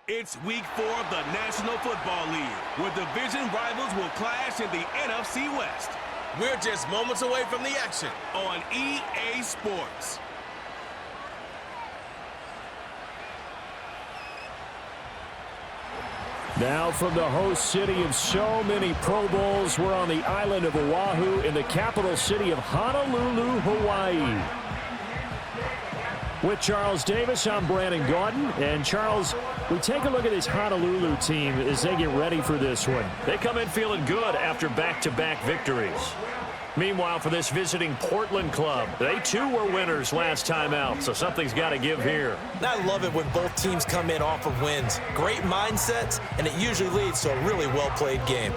It's week 4 of the National Football League, where division rivals will clash in the NFC West. We're just moments away from the action on EA Sports. Now from the host city of so many Pro Bowls, we're on the island of Oahu in the capital city of Honolulu, Hawaii. With Charles Davis, I'm Brandon Gordon. And Charles, we take a look at this Honolulu team as they get ready for this one. They come in feeling good after back-to-back victories. Meanwhile, for this visiting Portland club, they too were winners last time out, so something's got to give here. I love it when both teams come in off of wins. Great mindsets, and it usually leads to a really well-played game.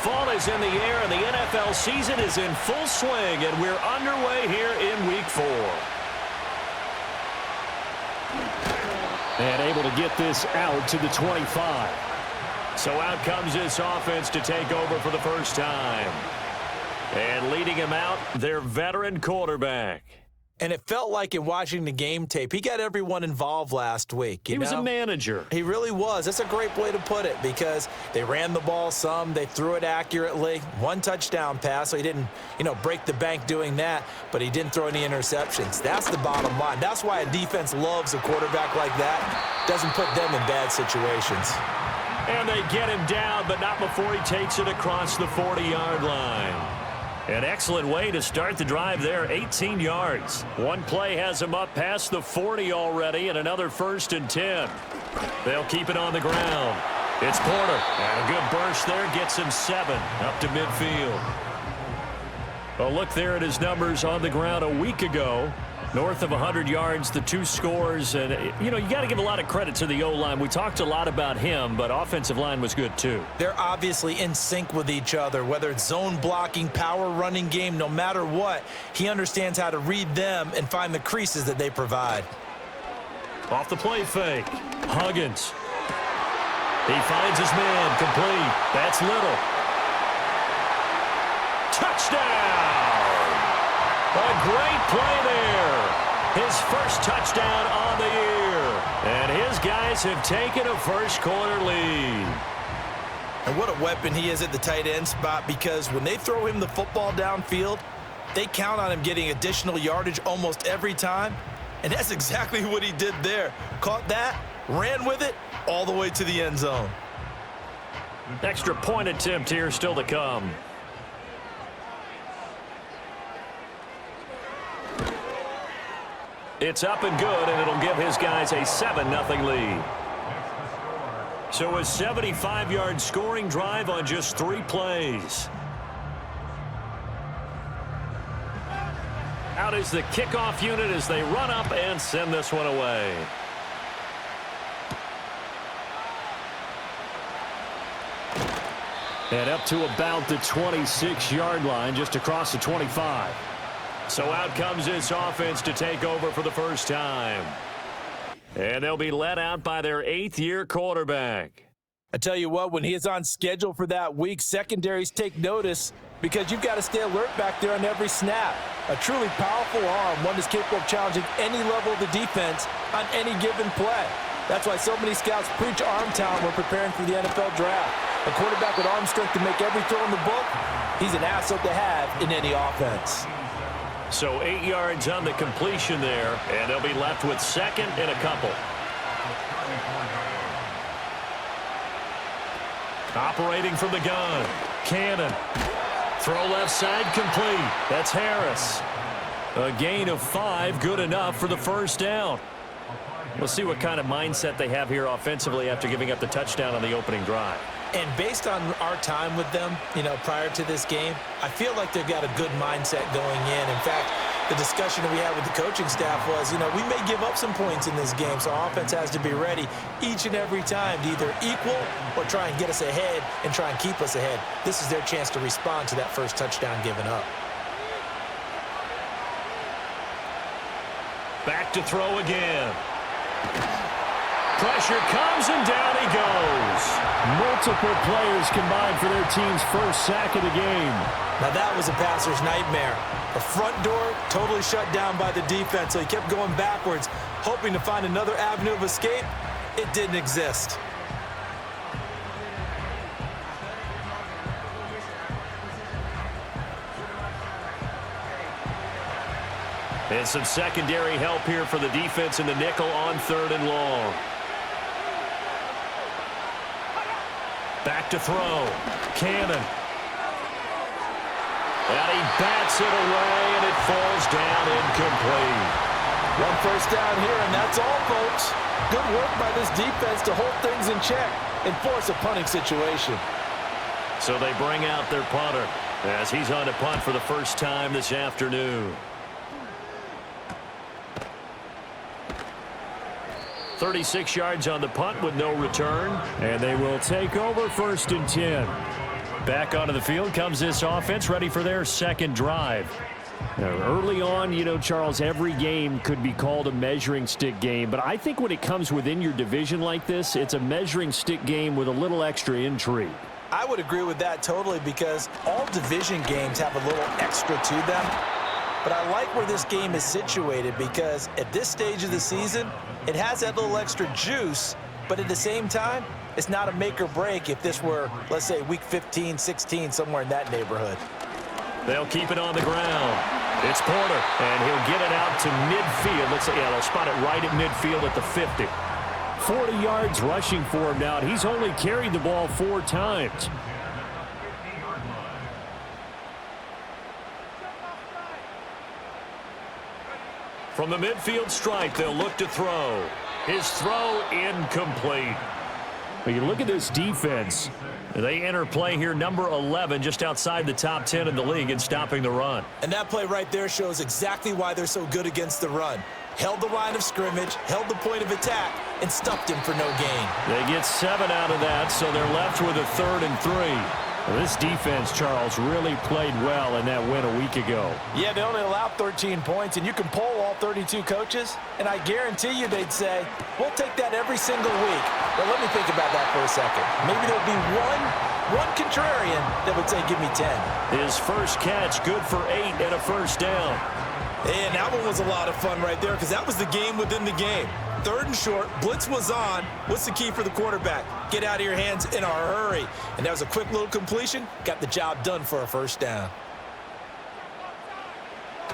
Fall is in the air, and the NFL season is in full swing, and we're underway here in Week 4. And able to get this out to the 25. So out comes this offense to take over for the first time. And leading him out, their veteran quarterback. And it felt like in watching the game tape, he got everyone involved last week. He was a manager. He really was. That's a great way to put it because they ran the ball some. They threw it accurately. One touchdown pass, so he didn't, break the bank doing that, but he didn't throw any interceptions. That's the bottom line. That's why a defense loves a quarterback like that. Doesn't put them in bad situations. And they get him down, but not before he takes it across the 40-yard line. An excellent way to start the drive there, 18 yards. One play has him up past the 40 already, and another 1st and 10. They'll keep it on the ground. It's Porter, and a good burst there gets him 7 up to midfield. A look there at his numbers on the ground a week ago. North of 100 yards, the 2 scores, and, you got to give a lot of credit to the O-line. We talked a lot about him, but offensive line was good, too. They're obviously in sync with each other, whether it's zone blocking, power running game, no matter what. He understands how to read them and find the creases that they provide. Off the play fake, Huggins. He finds his man, complete. That's Little. Touchdown! A great play there. His first touchdown on the year. And his guys have taken a first-quarter lead. And what a weapon he is at the tight end spot because when they throw him the football downfield, they count on him getting additional yardage almost every time. And that's exactly what he did there. Caught that, ran with it, all the way to the end zone. Extra point attempt here still to come. It's up and good, and it'll give his guys a 7-0 lead. So a 75-yard scoring drive on just 3 plays. Out is the kickoff unit as they run up and send this one away. And up to about the 26-yard line, just across the 25. So out comes this offense to take over for the first time. And they'll be led out by their 8th-year quarterback. I tell you what, when he is on schedule for that week, secondaries take notice because you've got to stay alert back there on every snap. A truly powerful arm, one that's capable of challenging any level of the defense on any given play. That's why so many scouts preach arm talent when preparing for the NFL draft. A quarterback with arm strength to make every throw in the book, he's an asset to have in any offense. So 8 yards on the completion there, and they'll be left with 2nd and a couple. Operating from the gun, Cannon. Throw left side complete. That's Harris. A gain of 5, good enough for the first down. We'll see what kind of mindset they have here offensively after giving up the touchdown on the opening drive. And based on our time with them, prior to this game, I feel like they've got a good mindset going in. In fact, the discussion that we had with the coaching staff was, we may give up some points in this game, so our offense has to be ready each and every time to either equal or try and get us ahead and try and keep us ahead. This is their chance to respond to that first touchdown given up. Back to throw again. pressure comes, and down he goes. Multiple players combined for their team's first sack of the game. Now that was a passer's nightmare. The front door totally shut down by the defense, so he kept going backwards, hoping to find another avenue of escape. It didn't exist. And some secondary help here for the defense in the nickel on 3rd and long. Back to throw. Cannon. And he bats it away, and it falls down incomplete. One first down here, and that's all, folks. Good work by this defense to hold things in check and force a punting situation. So they bring out their punter as he's on to punt for the first time this afternoon. 36 yards on the punt with no return. And they will take over 1st and 10. Back onto the field comes this offense, ready for their second drive. Now, early on, you know, Charles, every game could be called a measuring stick game. But I think when it comes within your division like this, it's a measuring stick game with a little extra intrigue. I would agree with that totally, because all division games have a little extra to them. But I like where this game is situated, because at this stage of the season, it has that little extra juice, but at the same time, it's not a make or break if this were, let's say, week 15, 16, somewhere in that neighborhood. They'll keep it on the ground. It's Porter, and he'll get it out to midfield. They'll spot it right at midfield at the 50. 40 yards rushing for him now, and he's only carried the ball 4 times. From the midfield stripe, they'll look to throw. His throw incomplete. When you look at this defense, they enter play here, number 11, just outside the top 10 in the league in stopping the run. And that play right there shows exactly why they're so good against the run. Held the line of scrimmage, held the point of attack, and stuffed him for no gain. They get 7 out of that, so they're left with a 3rd and 3. Well, this defense, Charles, really played well in that win a week ago. Yeah, they only allowed 13 points, and you can poll all 32 coaches, and I guarantee you they'd say, we'll take that every single week. But let me think about that for a second. Maybe there'll be one contrarian that would say, give me 10. His first catch, good for 8 and a first down. And that one was a lot of fun right there, because that was the game within the game. 3rd and short, blitz was on. What's the key for the quarterback? Get out of your hands in a hurry. And that was a quick little completion. Got the job done for a first down.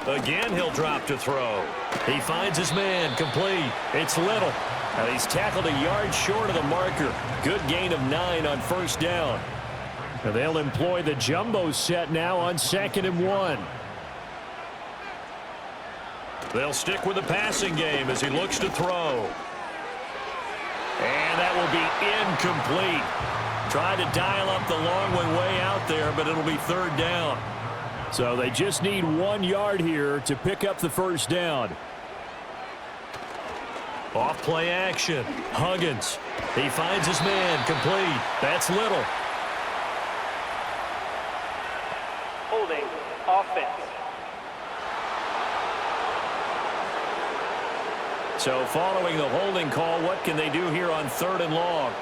Again, he'll drop to throw. He finds his man, complete. It's Little. Now he's tackled a yard short of the marker. Good gain of 9 on first down. Now they'll employ the jumbo set now on 2nd and 1. They'll stick with the passing game as he looks to throw. And that will be incomplete. Tried to dial up the long way out there, but it'll be 3rd down. So they just need 1 yard here to pick up the first down. Off play action. Huggins. He finds his man, complete. That's Little. Holding offense. So following the holding call, what can they do here on 3rd and long?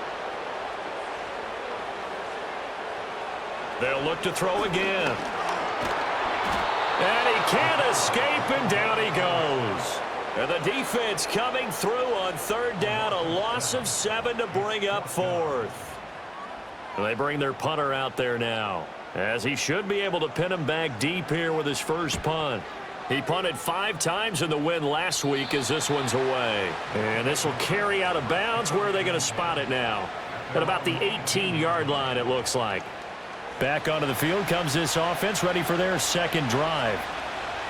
They'll look to throw again. And he can't escape, and down he goes. And the defense coming through on 3rd down, a loss of 7 to bring up 4th. And they bring their punter out there now, as he should be able to pin him back deep here with his first punt. He punted 5 times in the win last week as this one's away. And this will carry out of bounds. Where are they going to spot it now? At about the 18-yard line, it looks like. Back onto the field comes this offense, ready for their second drive.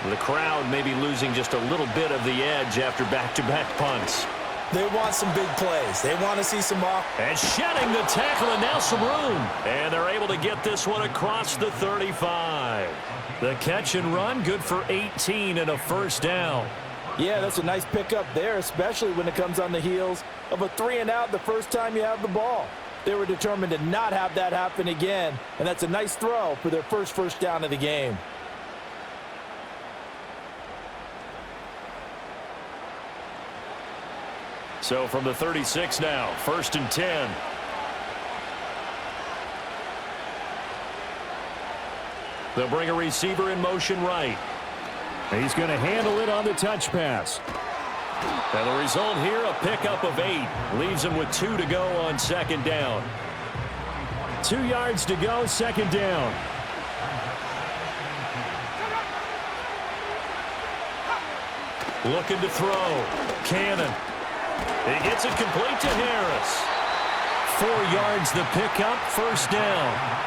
The crowd may be losing just a little bit of the edge after back-to-back punts. They want some big plays. They want to see some off. And shedding the tackle, and now some room. And they're able to get this one across the 35. The catch and run, good for 18 and a first down. Yeah, that's a nice pickup there, especially when it comes on the heels of a 3-and-out the first time you have the ball. They were determined to not have that happen again, and that's a nice throw for their first down of the game. So from the 36 now, 1st and 10. They'll bring a receiver in motion right. He's going to handle it on the touch pass. And the result here, a pickup of 8. Leaves him with 2 to go on 2nd down. 2 yards to go, 2nd down. Looking to throw. Cannon. He gets it complete to Harris. 4 yards the pickup, 1st down.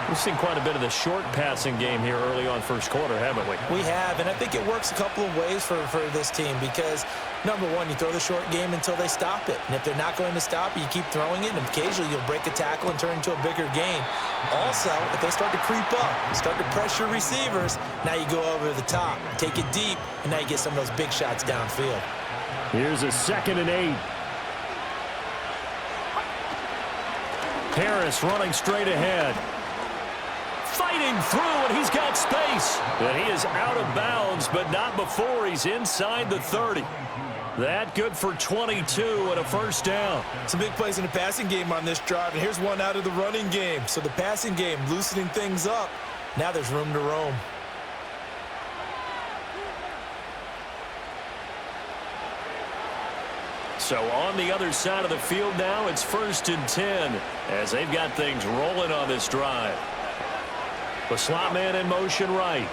We've seen quite a bit of the short passing game here early on 1st quarter, haven't we? We have, and I think it works a couple of ways for this team because, number one, you throw the short game until they stop it. And if they're not going to stop it, you keep throwing it, and occasionally you'll break a tackle and turn into a bigger gain. Also, if they start to creep up, start to pressure receivers, now you go over the top, take it deep, and now you get some of those big shots downfield. Here's a 2nd and 8. Harris running straight ahead. Fighting through, and he's got space. And he is out of bounds, but not before he's inside the 30. That good for 22 and a 1st down. Some big plays in the passing game on this drive, and here's one out of the running game. So the passing game loosening things up. Now there's room to roam. So on the other side of the field now, it's 1st and 10 as they've got things rolling on this drive. The slot man in motion right.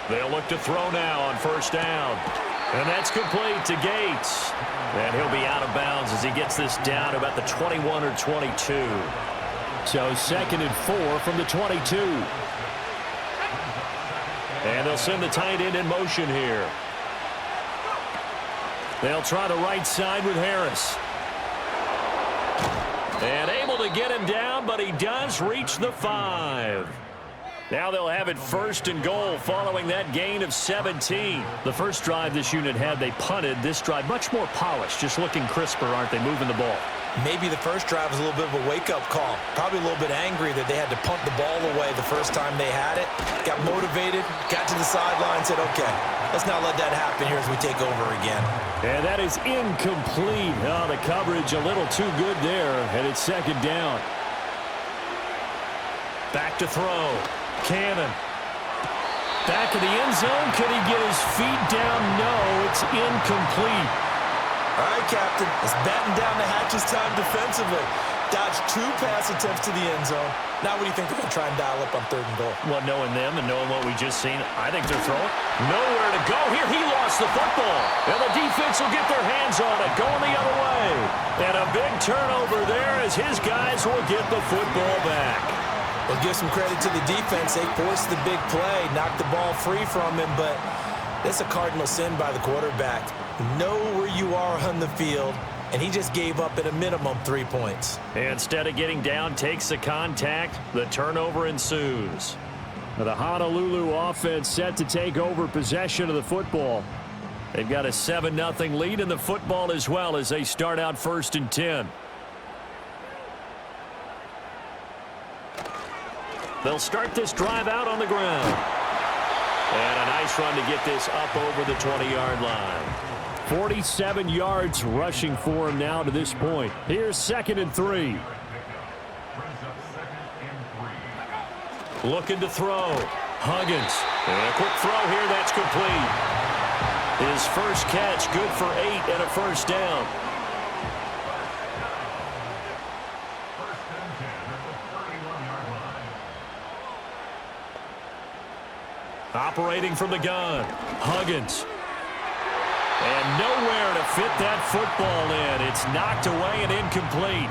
They'll look to throw now on 1st down. And that's complete to Gates. And he'll be out of bounds as he gets this down to about the 21 or 22. So 2nd and 4 from the 22. And they'll send the tight end in motion here. They'll try the right side with Harris. And able to get him down, but he does reach the 5. Now they'll have it 1st and goal following that gain of 17. The first drive this unit had, they punted. This drive, much more polished, just looking crisper, aren't they, moving the ball? Maybe the first drive was a little bit of a wake-up call. Probably a little bit angry that they had to punt the ball away the first time they had it. Got motivated, got to the sideline, said, okay, let's not let that happen here as we take over again. And that is incomplete. Oh, the coverage a little too good there, and it's 2nd down. Back to throw. Cannon. Back in the end zone. Can he get his feet down? No, it's incomplete. All right, Captain, it's batten down the hatches time defensively. Dodged 2 pass attempts to the end zone. Now what do you think they're going to try and dial up on 3rd and goal? Well, knowing them and knowing what we just seen, I think they're throwing. Nowhere to go here. He lost the football. And the defense will get their hands on it, going the other way. And a big turnover there as his guys will get the football back. We'll give some credit to the defense. They forced the big play, knocked the ball free from him, but that's a cardinal sin by the quarterback. Know where you are on the field, and he just gave up at a minimum 3 points. Instead of getting down, takes the contact. The turnover ensues. The Honolulu offense set to take over possession of the football. They've got a 7-0 lead in the football as well as they start out 1st and 10. They'll start this drive out on the ground. And a nice run to get this up over the 20-yard line. 47 yards rushing for him now to this point. Here's 2nd and 3. Looking to throw. Huggins. And a quick throw here. That's complete. His first catch good for 8 and a 1st down. Operating from the gun. Huggins. And nowhere to fit that football in. It's knocked away and incomplete.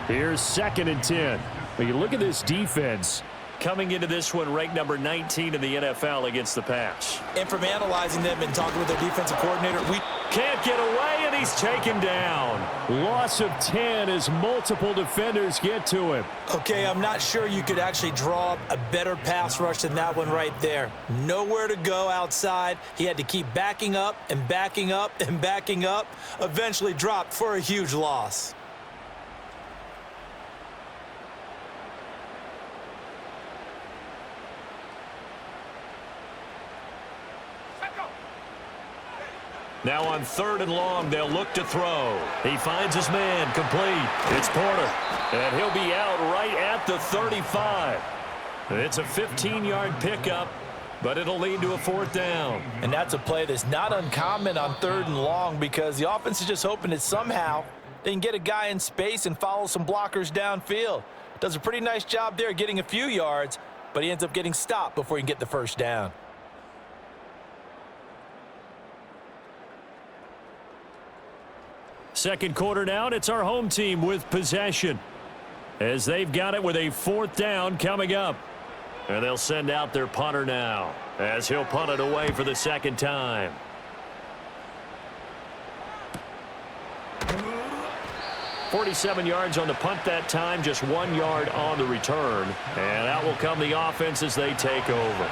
Here's 2nd and 10. But you look at this defense. Coming into this one, ranked number 19 in the NFL against the pass. And from analyzing them and talking with their defensive coordinator, we can't get away, and he's taken down. Loss of 10 as multiple defenders get to him. Okay, I'm not sure you could actually draw up a better pass rush than that one right there. Nowhere to go outside. He had to keep backing up and backing up and backing up. Eventually dropped for a huge loss. Now on 3rd and long, they'll look to throw. He finds his man, complete. It's Porter, and he'll be out right at the 35. It's a 15-yard pickup, but it'll lead to a 4th down. And that's a play that's not uncommon on 3rd and long because the offense is just hoping that somehow they can get a guy in space and follow some blockers downfield. Does a pretty nice job there getting a few yards, but he ends up getting stopped before he can get the 1st down. Second quarter down, it's our home team with possession, as they've got it with a 4th down coming up. And they'll send out their punter now, as he'll punt it away for the 2nd time. .47 yards on the punt that time, just 1 yard on the return. And out will come the offense as they take over.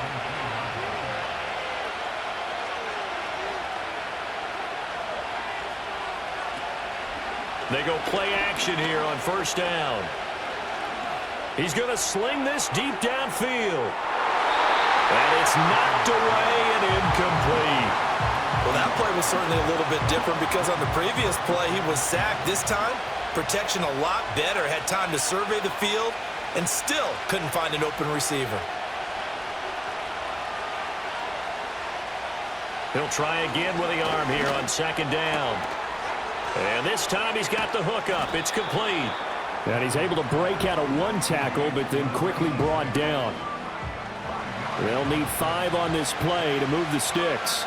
They go play action here on 1st down. He's going to sling this deep downfield. And it's knocked away and incomplete. Well, that play was certainly a little bit different because on the previous play, he was sacked. This time, protection a lot better. Had time to survey the field and still couldn't find an open receiver. He'll try again with the arm here on 2nd down. And this time he's got the hook up. It's complete. And he's able to break out of 1 tackle, but then quickly brought down. They'll need 5 on this play to move the sticks.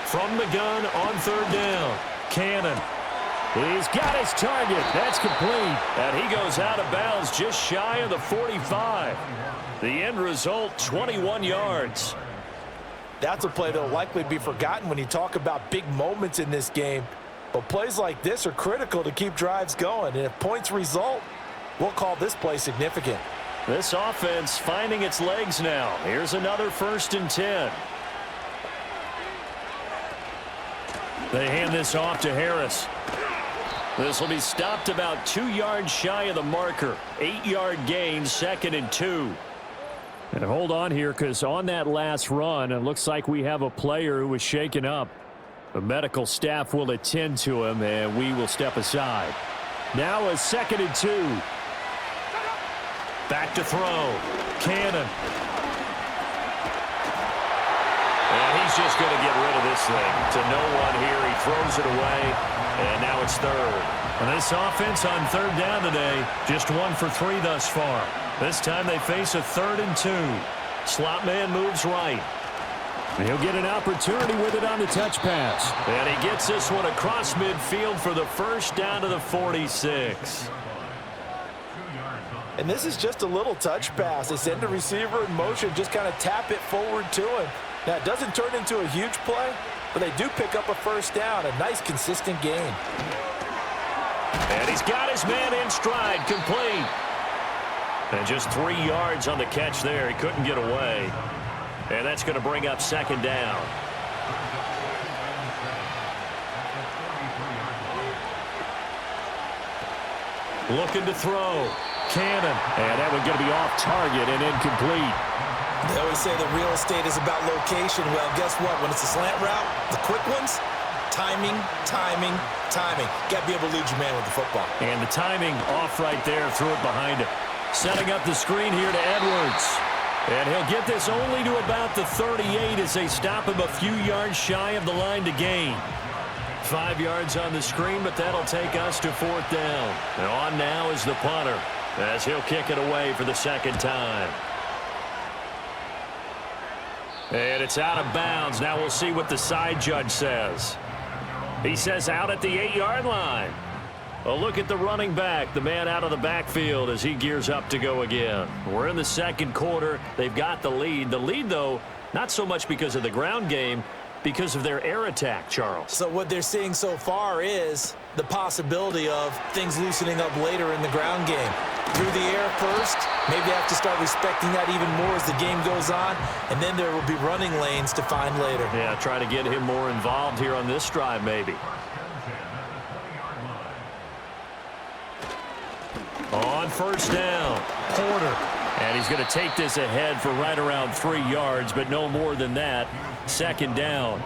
From the gun on 3rd down. Cannon. He's got his target. That's complete. And he goes out of bounds just shy of the 45. The end result, 21 yards. That's a play that will likely be forgotten when you talk about big moments in this game. But plays like this are critical to keep drives going. And if points result, we'll call this play significant. This offense finding its legs now. Here's another 1st and 10. They hand this off to Harris. This will be stopped about 2 yards shy of the marker. 8-yard gain, 2nd and 2. And hold on here, because on that last run, it looks like we have a player who was shaken up. The medical staff will attend to him, and we will step aside. Now a 2nd and 2. Back to throw. Cannon. And he's just going to get rid of this thing to no one here. He throws it away, and now it's 3rd. And this offense on 3rd down today, just 1 for 3 thus far. This time they face a 3rd and 2. Slot man moves right. He'll get an opportunity with it on the touch pass. And he gets this one across midfield for the 1st down to the 46. And this is just a little touch pass. They send the receiver in motion, just kind of tap it forward to him. Now, it doesn't turn into a huge play, but they do pick up a 1st down, a nice, consistent gain. And he's got his man in stride, complete. And just 3 yards on the catch there. He couldn't get away. And that's going to bring up 2nd down. Looking to throw. Cannon. And that one's going to be off target and incomplete. They always say that real estate is about location. Well, guess what? When it's a slant route, the quick ones, timing, timing, timing. Got to be able to lead your man with the football. And the timing off right there. Threw it behind him. Setting up the screen here to Edwards. And he'll get this only to about the 38 as they stop him a few yards shy of the line to gain. 5 yards on the screen, but that'll take us to 4th down. And on now is the punter as he'll kick it away for the 2nd time. And it's out of bounds. Now we'll see what the side judge says. He says out at the 8-yard line. A look at the running back, the man out of the backfield as he gears up to go again. We're in the 2nd quarter. They've got the lead. The lead, though, not so much because of the ground game, because of their air attack, Charles. So what they're seeing so far is the possibility of things loosening up later in the ground game. Through the air first, maybe they have to start respecting that even more as the game goes on, and then there will be running lanes to find later. Yeah, try to get him more involved here on this drive, maybe. On 1st down, Porter. And he's going to take this ahead for right around 3 yards, but no more than that. Second down.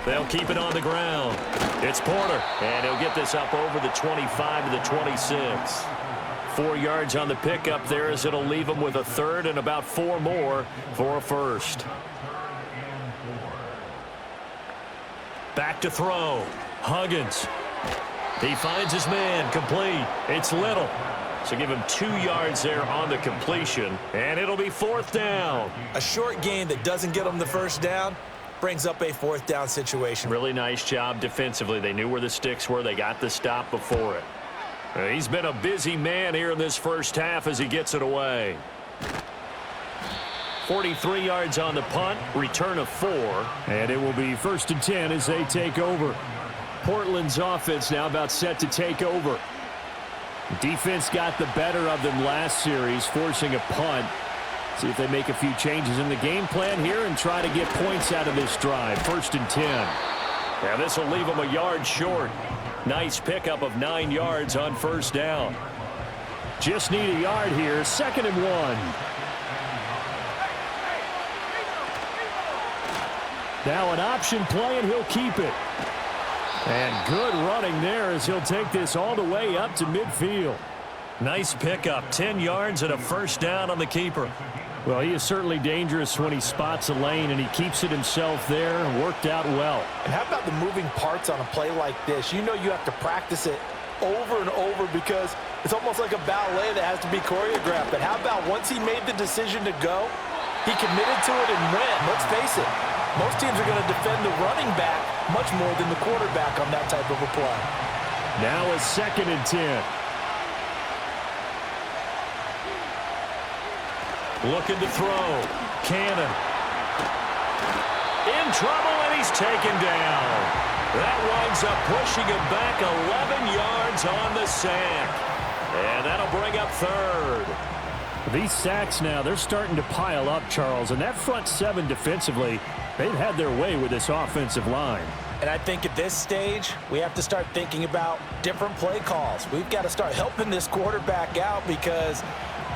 They'll keep it on the ground. It's Porter, and he'll get this up over the 25 to the 26. 4 yards on the pickup there as it'll leave him with a third and about 4 more for a first. Back to throw. Huggins. He finds his man. Complete. It's Little. So give him 2 yards there on the completion, and it'll be 4th down. A short gain that doesn't get him the first down brings up a 4th down situation. Really nice job defensively. They knew where the sticks were. They got the stop before it. He's been a busy man here in this first half as he gets it away. 43 yards on the punt, return of 4. And it will be 1st and 10 as they take over. Portland's offense now about set to take over. Defense got the better of them last series, forcing a punt. See if they make a few changes in the game plan here and try to get points out of this drive. 1st and 10. Now this will leave them a yard short. Nice pickup of 9 yards on 1st down. Just need a yard here. 2nd and 1. Now an option play, and he'll keep it. And good running there as he'll take this all the way up to midfield. Nice pickup. 10 yards and a 1st down on the keeper. Well, he is certainly dangerous when he spots a lane, and he keeps it himself there. Worked out well. And how about the moving parts on a play like this? You know you have to practice it over and over because it's almost like a ballet that has to be choreographed. But how about once he made the decision to go, he committed to it and went. Let's face it, most teams are going to defend the running back much more than the quarterback on that type of a play. Now a 2nd and 10. Looking to throw. Cannon. In trouble, and he's taken down. That winds up pushing him back 11 yards on the sack. And that'll bring up 3rd. These sacks now, they're starting to pile up, Charles. And that front 7 defensively, they've had their way with this offensive line. And I think at this stage, we have to start thinking about different play calls. We've got to start helping this quarterback out because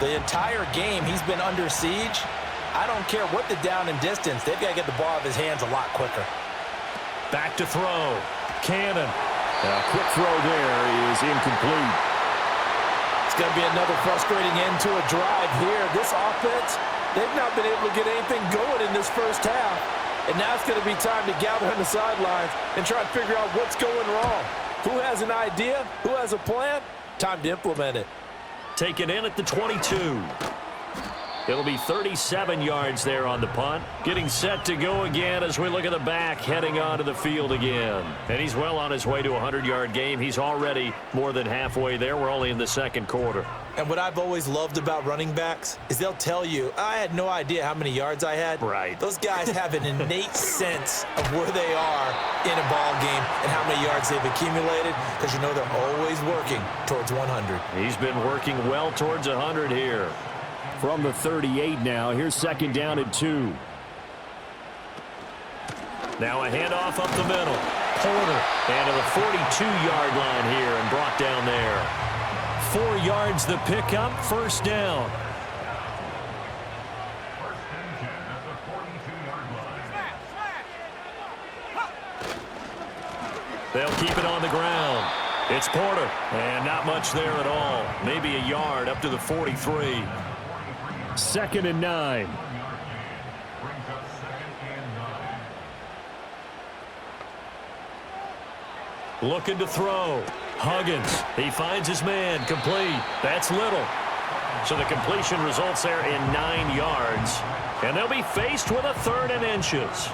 the entire game he's been under siege. I don't care what the down and distance. They've got to get the ball out of his hands a lot quicker. Back to throw. Cannon. A quick throw there is incomplete. It's going to be another frustrating end to a drive here. This offense, they've not been able to get anything going in this first half. And now it's going to be time to gather on the sidelines and try to figure out what's going wrong. Who has an idea? Who has a plan? Time to implement it. Taken in at the 22. It'll be 37 yards there on the punt. Getting set to go again as we look at the back heading onto the field again. And he's well on his way to a 100-yard game. He's already more than halfway there. We're only in the 2nd quarter. And what I've always loved about running backs is they'll tell you, I had no idea how many yards I had. Right. Those guys have an innate sense of where they are in a ball game and how many yards they've accumulated because you know they're always working towards 100. He's been working well towards 100 here. From the 38 now, here's 2nd down and 2. Now a handoff up the middle. Porter. And to the 42-yard line here and brought down there. 4 yards the pickup, 1st down. They'll keep it on the ground. It's Porter. And not much there at all. Maybe a yard up to the 43. 2nd and 9. Looking to throw. Huggins. He finds his man. Complete. That's Little. So the completion results there in 9 yards. And they'll be faced with a 3rd and inches.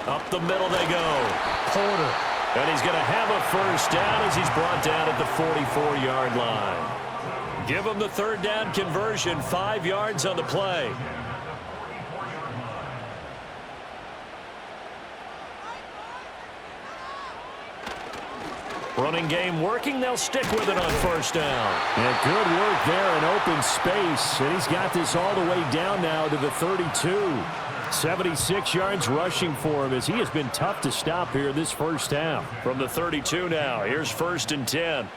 Up the middle they go. Porter. And he's going to have a 1st down as he's brought down at the 44-yard line. Give him the 3rd down conversion. 5 yards on the play. Running game working. They'll stick with it on first down. And good work there in open space. And he's got this all the way down now to the 32. 76 yards rushing for him as he has been tough to stop here this first half. From the 32 now, here's 1st and 10.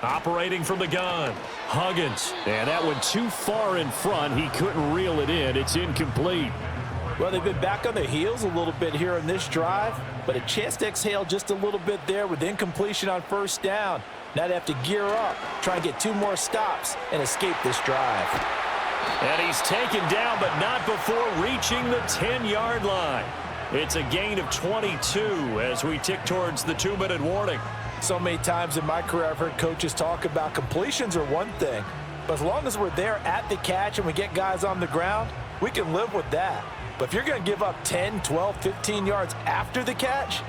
Operating from the gun, Huggins. And that one too far in front. He couldn't reel it in. It's incomplete. Well, they've been back on their heels a little bit here in this drive, but a chance to exhale just a little bit there with incompletion on first down. Now they have to gear up, try and get 2 more stops, and escape this drive. And he's taken down, but not before reaching the 10-yard line. It's a gain of 22 as we tick towards the 2-minute warning. So many times in my career I've heard coaches talk about completions are one thing, but as long as we're there at the catch and we get guys on the ground, we can live with that. But if you're going to give up 10, 12, 15 yards after the catch,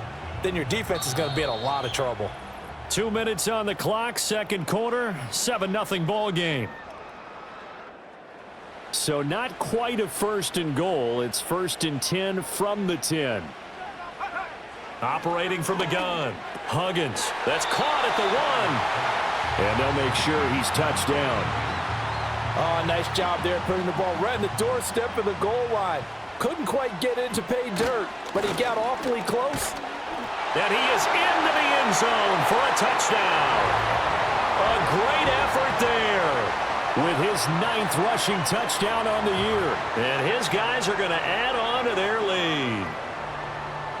then your defense is going to be in a lot of trouble. 2 minutes on the clock, second quarter, 7-0 ball game. So not quite a 1st and goal. It's 1st and 10 from the 10. Operating from the gun, Huggins. That's caught at the 1. And they'll make sure he's touched down. Oh, nice job there putting the ball right in the doorstep of the goal line. Couldn't quite get in to pay dirt, but he got awfully close. And he is into the end zone for a touchdown. A great effort there. With his 9th rushing touchdown on the year. And his guys are going to add on to their lead.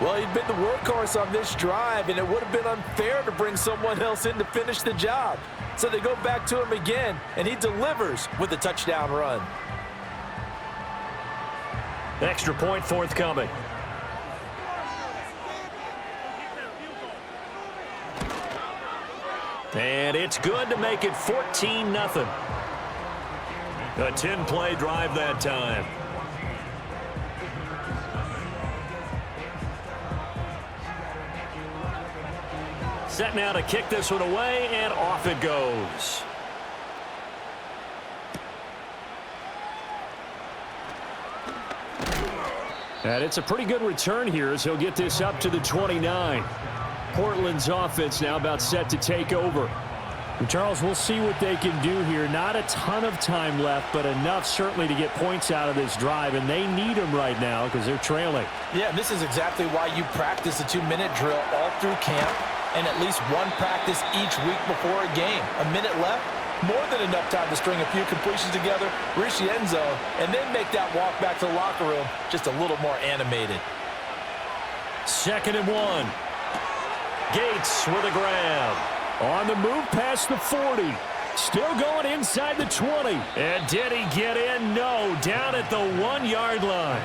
Well, he'd been the workhorse on this drive, and it would have been unfair to bring someone else in to finish the job. So they go back to him again, and he delivers with a touchdown run. Extra point forthcoming. And it's good to make it 14-0. A 10-play drive that time. Set now to kick this one away, and off it goes. And it's a pretty good return here as he'll get this up to the 29. Portland's offense now about set to take over. And Charles, we'll see what they can do here. Not a ton of time left, but enough certainly to get points out of this drive, and they need them right now because they're trailing. Yeah, this is exactly why you practice a 2-minute drill all through camp and at least one practice each week before a game. A minute left, more than enough time to string a few completions together, reach the end zone, and then make that walk back to the locker room just a little more animated. 2nd and 1. Gates with a grab. On the move past the 40. Still going inside the 20. And did he get in? No. Down at the 1-yard line.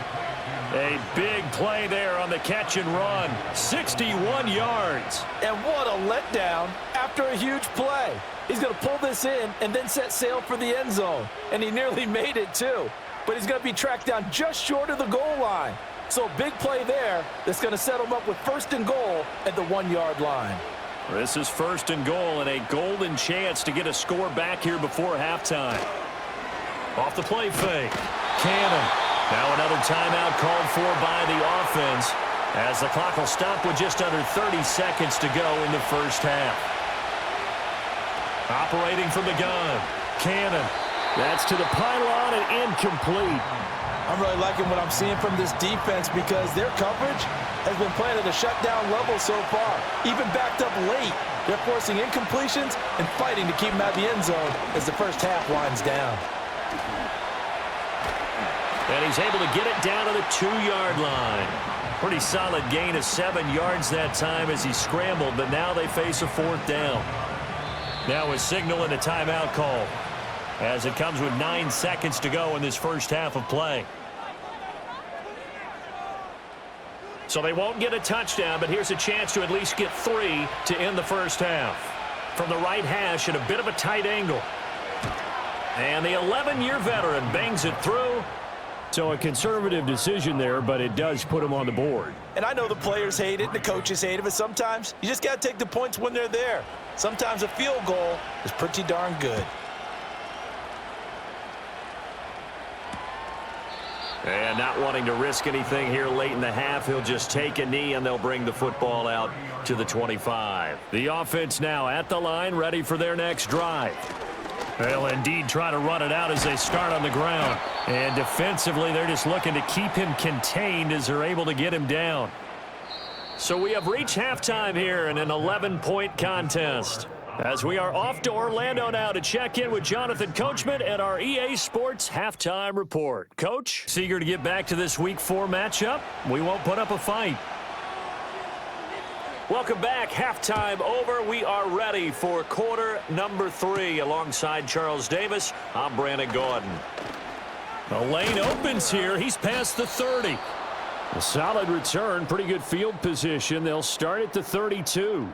A big play there on the catch and run. 61 yards. And what a letdown after a huge play. He's going to pull this in and then set sail for the end zone. And he nearly made it too. But he's going to be tracked down just short of the goal line. So a big play there that's going to set him up with 1st and goal at the 1-yard line. This is 1st and goal and a golden chance to get a score back here before halftime. Off the play fake. Cannon. Now another timeout called for by the offense as the clock will stop with just under 30 seconds to go in the first half. Operating from the gun. Cannon. That's to the pylon and incomplete. I'm really liking what I'm seeing from this defense because their coverage has been playing at a shutdown level so far. Even backed up late, they're forcing incompletions and fighting to keep them out of the end zone as the first half winds down. And he's able to get it down to the 2-yard line. Pretty solid gain of 7 yards that time as he scrambled, but now they face a 4th down. Now a signal and a timeout call as it comes with 9 seconds to go in this first half of play. So they won't get a touchdown, but here's a chance to at least get 3 to end the first half. From the right hash at a bit of a tight angle. And the 11-year veteran bangs it through. So a conservative decision there, but it does put him on the board. And I know the players hate it and the coaches hate it, but sometimes you just got to take the points when they're there. Sometimes a field goal is pretty darn good. And not wanting to risk anything here late in the half, he'll just take a knee and they'll bring the football out to the 25. The offense now at the line, ready for their next drive. They'll indeed try to run it out as they start on the ground. And defensively, they're just looking to keep him contained as they're able to get him down. So we have reached halftime here in an 11-point contest. As we are off to Orlando now to check in with Jonathan Coachman at our EA Sports Halftime Report. Coach, eager to get back to this Week 4 matchup. We won't put up a fight. Welcome back. Halftime over. We are ready for quarter number 3. Alongside Charles Davis, I'm Brandon Gordon. The lane opens here. He's past the 30. A solid return. Pretty good field position. They'll start at the 32.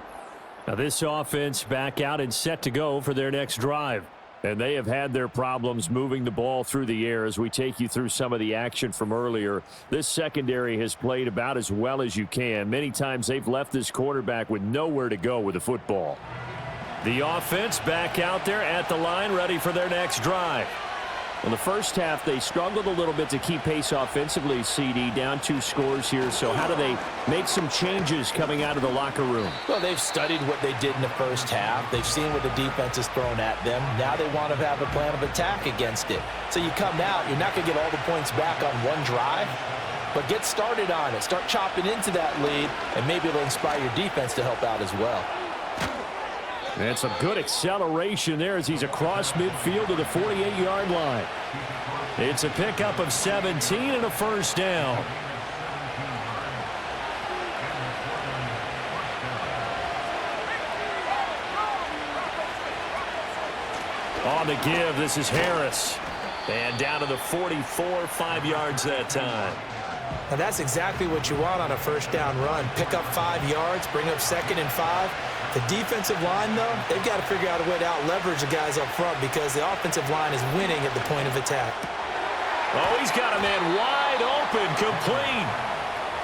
Now this offense back out and set to go for their next drive. And they have had their problems moving the ball through the air as we take you through some of the action from earlier. This secondary has played about as well as you can. Many times they've left this quarterback with nowhere to go with the football. The offense back out there at the line, ready for their next drive. In the first half, they struggled a little bit to keep pace offensively, CD, down 2 scores here. So how do they make some changes coming out of the locker room? Well, they've studied what they did in the first half. They've seen what the defense has thrown at them. Now they want to have a plan of attack against it. So you come out, you're not going to get all the points back on one drive, but get started on it. Start chopping into that lead, and maybe it'll inspire your defense to help out as well. And some good acceleration there as he's across midfield to the 48-yard line. It's a pickup of 17 and a first down. On the give, this is Harris. And down to the 44, 5 yards that time. And that's exactly what you want on a first down run. Pick up 5 yards, bring up 2nd and 5. The defensive line, though, they've got to figure out a way to out-leverage the guys up front because the offensive line is winning at the point of attack. Oh, he's got a man wide open, complete.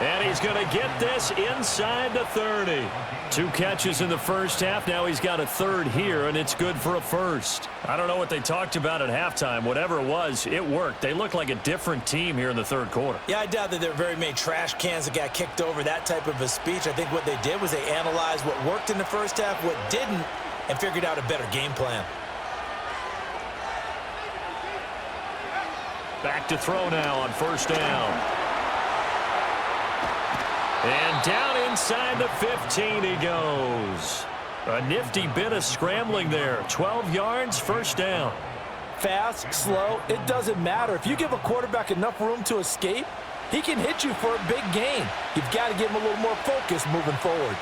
And he's going to get this inside the 30. 2 catches in the first half. Now he's got a 3rd here, and it's good for a first. I don't know what they talked about at halftime. Whatever it was, it worked. They look like a different team here in the 3rd quarter. Yeah, I doubt that there were very many trash cans that got kicked over, that type of a speech. I think what they did was they analyzed what worked in the first half, what didn't, and figured out a better game plan. Back to throw now on first down. And down inside the 15 he goes. A nifty bit of scrambling there. 12 yards, first down. Fast, slow, it doesn't matter. If you give a quarterback enough room to escape, he can hit you for a big gain. You've got to give him a little more focus moving forward.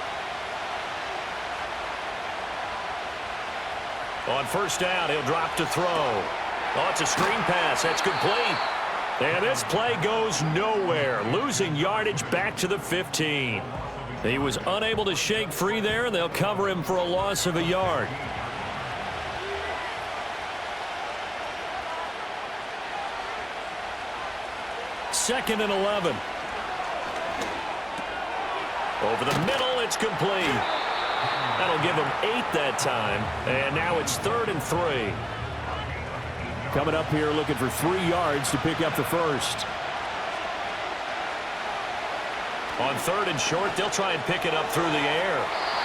On first down, he'll drop to throw. Oh, it's a screen pass. That's complete. And this play goes nowhere. Losing yardage back to the 15. He was unable to shake free there, and they'll cover him for a loss of a yard. Second and 11. Over the middle, it's complete. That'll give him 8 that time. And now it's 3rd and 3. Coming up here looking for 3 yards to pick up the first. On 3rd and short, they'll try and pick it up through the air.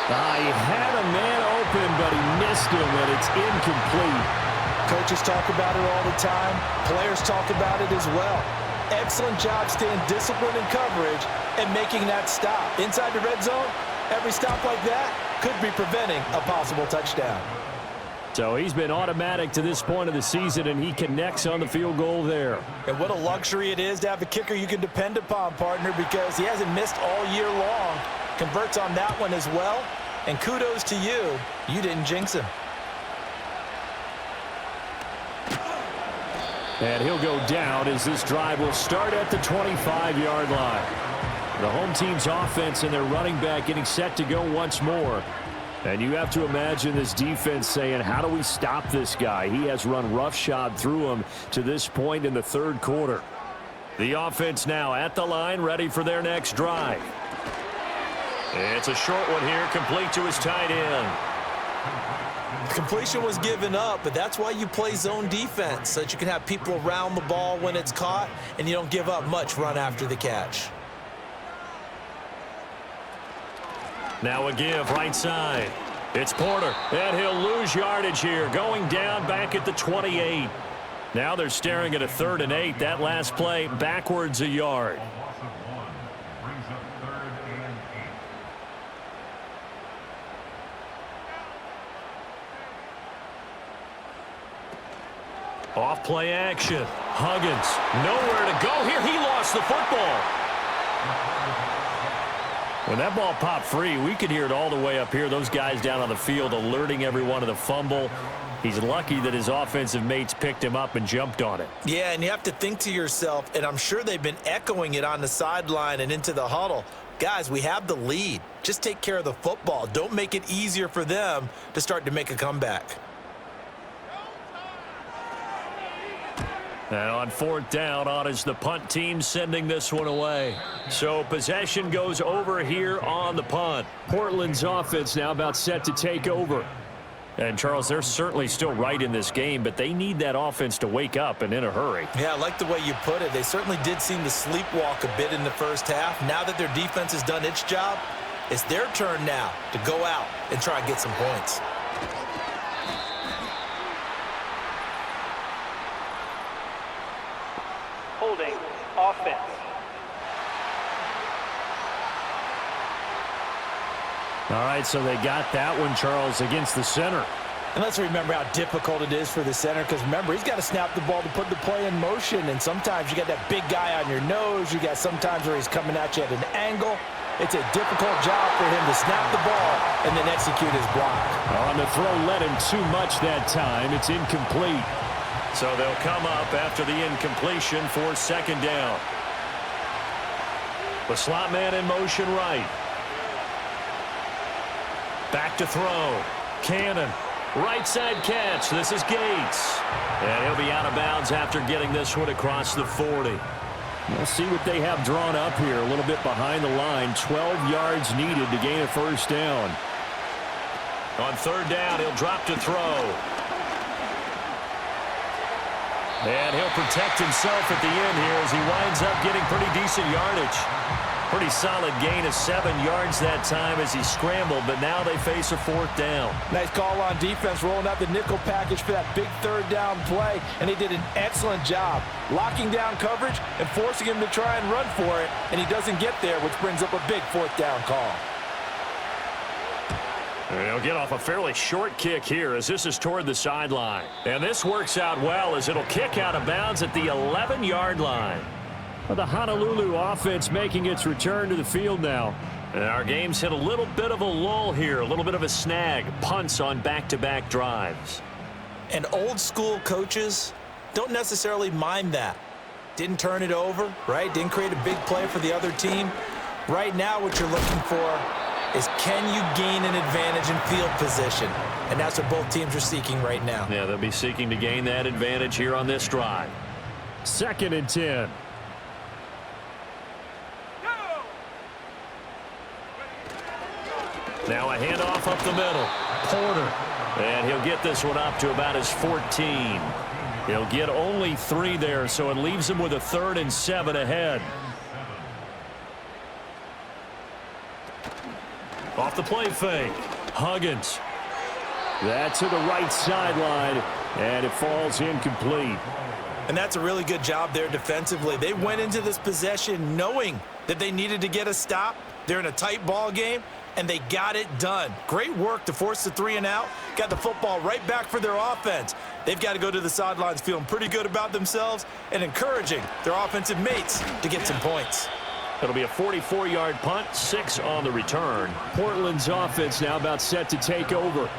He had a man open, but he missed him, and it's incomplete. Coaches talk about it all the time. Players talk about it as well. Excellent job staying disciplined in coverage and making that stop. Inside the red zone, every stop like that could be preventing a possible touchdown. So he's been automatic to this point of the season, and he connects on the field goal there. And what a luxury it is to have a kicker you can depend upon, partner, because he hasn't missed all year long. Converts on that one as well. And kudos to you. You didn't jinx him. And he'll go down as this drive will start at the 25-yard line. The home team's offense and their running back getting set to go once more. And you have to imagine this defense saying, how do we stop this guy? He has run roughshod through him to this point in the 3rd quarter. The offense now at the line, ready for their next drive. It's a short one here, complete to his tight end. Completion was given up, but that's why you play zone defense, so that you can have people around the ball when it's caught, and you don't give up much run after the catch. Now a give right side. It's Porter, and he'll lose yardage here, going down back at the 28. Now they're staring at a 3rd and 8. That last play backwards a yard. Off play action. Huggins, nowhere to go here. He lost the football. When that ball popped free, we could hear it all the way up here. Those guys down on the field alerting everyone of the fumble. He's lucky that his offensive mates picked him up and jumped on it. Yeah, and you have to think to yourself, and I'm sure they've been echoing it on the sideline and into the huddle. Guys, we have the lead. Just take care of the football. Don't make it easier for them to start to make a comeback. And on 4th down, on is the punt team sending this one away. So possession goes over here on the punt. Portland's offense now about set to take over. And, Charles, they're certainly still right in this game, but they need that offense to wake up and in a hurry. Yeah, I like the way you put it. They certainly did seem to sleepwalk a bit in the first half. Now that their defense has done its job, it's their turn now to go out and try and get some points. Holding offense. All right, so they got that one, Charles, against the center. And let's remember how difficult it is for the center, because remember, he's got to snap the ball to put the play in motion, and sometimes you got that big guy on your nose. You got sometimes where he's coming at you at an angle. It's a difficult job for him to snap the ball and then execute his block. On the throw, led him too much that time. It's incomplete. So they'll come up after the incompletion for 2nd down. The slot man in motion right. Back to throw. Cannon. Right side catch. This is Gates. And he'll be out of bounds after getting this one across the 40. We'll see what they have drawn up here. A little bit behind the line. 12 yards needed to gain a 1st down. On 3rd down, he'll drop to throw. And he'll protect himself at the end here as he winds up getting pretty decent yardage. Pretty solid gain of 7 yards that time as he scrambled, but now they face a 4th down. Nice call on defense, rolling out the nickel package for that big 3rd down play, and he did an excellent job locking down coverage and forcing him to try and run for it, and he doesn't get there, which brings up a big 4th down call. He'll get off a fairly short kick here as this is toward the sideline. And this works out well as it'll kick out of bounds at the 11-yard line. Well, the Honolulu offense making its return to the field now. And our game's hit a little bit of a lull here, a little bit of a snag. Punts on back-to-back drives. And old school coaches don't necessarily mind that. Didn't turn it over, right? Didn't create a big play for the other team. Right now what you're looking for is, can you gain an advantage in field position? And that's what both teams are seeking right now. Yeah, they'll be seeking to gain that advantage here on this drive. 2nd and 10. Now a handoff up the middle. Porter. And he'll get this one up to about his 14. He'll get only 3 there, so it leaves him with a 3rd and 7 ahead. Off the play fake. Huggins. That to the right sideline, and it falls incomplete. And that's a really good job there defensively. They went into this possession knowing that they needed to get a stop. They're in a tight ball game, and they got it done. Great work to force the 3 and out. Got the football right back for their offense. They've got to go to the sidelines feeling pretty good about themselves and encouraging their offensive mates to get some points. It'll be a 44-yard punt, 6 on the return. Portland's offense now about set to take over.